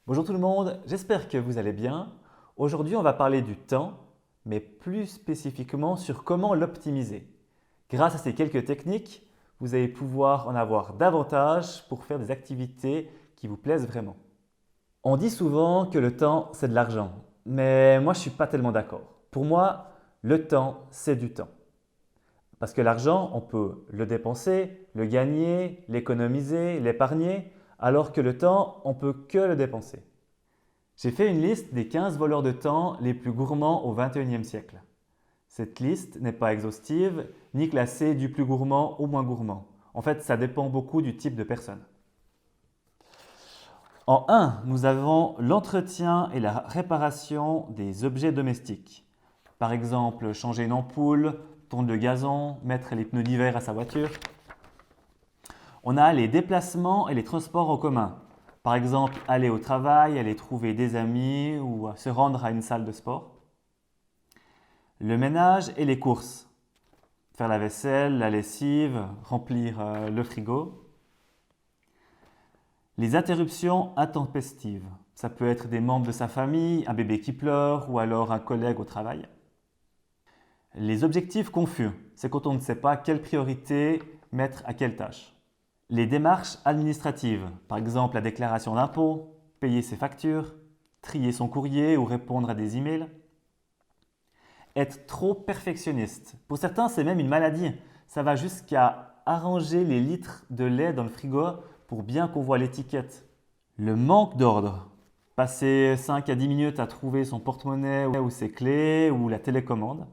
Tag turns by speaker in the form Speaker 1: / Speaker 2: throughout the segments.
Speaker 1: Bonjour tout le monde, j'espère que vous allez bien. Aujourd'hui, on va parler du temps, mais plus spécifiquement sur comment l'optimiser. Grâce à ces quelques techniques, vous allez pouvoir en avoir davantage pour faire des activités qui vous plaisent vraiment. On dit souvent que le temps, c'est de l'argent, mais moi, je ne suis pas tellement d'accord. Pour moi, le temps, c'est du temps. Parce que l'argent, on peut le dépenser, le gagner, l'économiser, l'épargner, alors que le temps, on peut que le dépenser. J'ai fait une liste des 15 voleurs de temps les plus gourmands au XXIe siècle. Cette liste n'est pas exhaustive ni classée du plus gourmand au moins gourmand. En fait, ça dépend beaucoup du type de personne. En 1, nous avons l'entretien et la réparation des objets domestiques. Par exemple, changer une ampoule, tondre le gazon, mettre les pneus d'hiver à sa voiture. On a les déplacements et les transports en commun. Par exemple, aller au travail, aller trouver des amis ou se rendre à une salle de sport. Le ménage et les courses. Faire la vaisselle, la lessive, remplir le frigo. Les interruptions intempestives. Ça peut être des membres de sa famille, un bébé qui pleure ou alors un collègue au travail. Les objectifs confus. C'est quand on ne sait pas quelle priorité mettre à quelle tâche. Les démarches administratives, par exemple la déclaration d'impôt, payer ses factures, trier son courrier ou répondre à des emails. Être trop perfectionniste. Pour certains, c'est même une maladie. Ça va jusqu'à arranger les litres de lait dans le frigo pour bien qu'on voit l'étiquette. Le manque d'ordre. Passer 5 à 10 minutes à trouver son porte-monnaie ou ses clés ou la télécommande.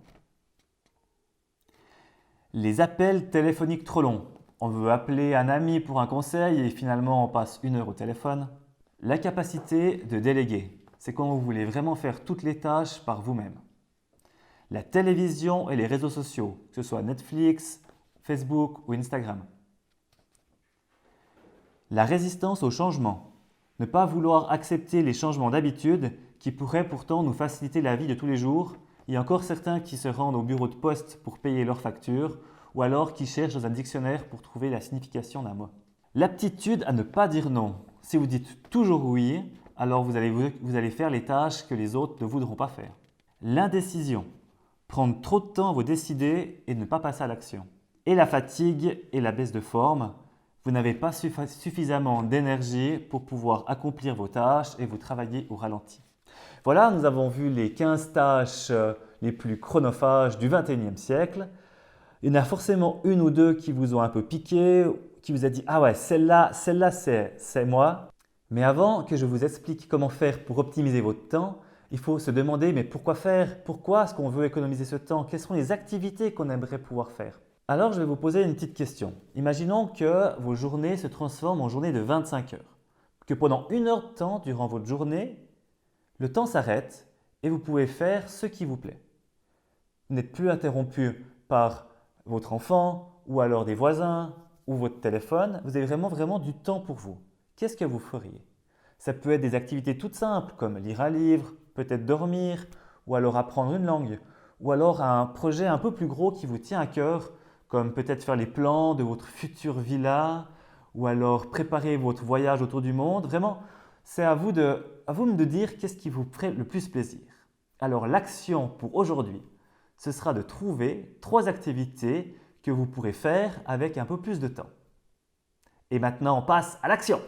Speaker 1: Les appels téléphoniques trop longs. On veut appeler un ami pour un conseil et finalement on passe 1 heure au téléphone. La capacité de déléguer. C'est quand vous voulez vraiment faire toutes les tâches par vous-même. La télévision et les réseaux sociaux, que ce soit Netflix, Facebook ou Instagram. La résistance au changement. Ne pas vouloir accepter les changements d'habitude qui pourraient pourtant nous faciliter la vie de tous les jours. Il y a encore certains qui se rendent au bureau de poste pour payer leurs factures ou alors qui cherchent dans un dictionnaire pour trouver la signification d'un mot. L'aptitude à ne pas dire non. Si vous dites toujours oui, alors vous allez faire les tâches que les autres ne voudront pas faire. L'indécision. Prendre trop de temps à vous décider et ne pas passer à l'action. Et la fatigue et la baisse de forme. Vous n'avez pas suffisamment d'énergie pour pouvoir accomplir vos tâches et vous travaillez au ralenti. Voilà, nous avons vu les 15 tâches les plus chronophages du XXIe siècle. Il y en a forcément une ou deux qui vous ont un peu piqué, qui vous a dit « Ah ouais, celle-là c'est moi ». Mais avant que je vous explique comment faire pour optimiser votre temps, il faut se demander mais pourquoi faire? Pourquoi est-ce qu'on veut économiser ce temps? Quelles sont les activités qu'on aimerait pouvoir faire? Alors je vais vous poser une petite question. Imaginons que vos journées se transforment en journées de 25 heures. Que pendant 1 heure de temps durant votre journée, le temps s'arrête et vous pouvez faire ce qui vous plaît. Vous n'êtes plus interrompu par votre enfant ou alors des voisins ou votre téléphone. Vous avez vraiment du temps pour vous. Qu'est-ce que vous feriez? Ça peut être des activités toutes simples comme lire un livre, peut-être dormir ou alors apprendre une langue ou alors un projet un peu plus gros qui vous tient à cœur comme peut-être faire les plans de votre future villa ou alors préparer votre voyage autour du monde. Vraiment, c'est à vous de dire qu'est-ce qui vous ferait le plus plaisir. Alors l'action pour aujourd'hui, ce sera de trouver 3 activités que vous pourrez faire avec un peu plus de temps. Et maintenant, on passe à l'action!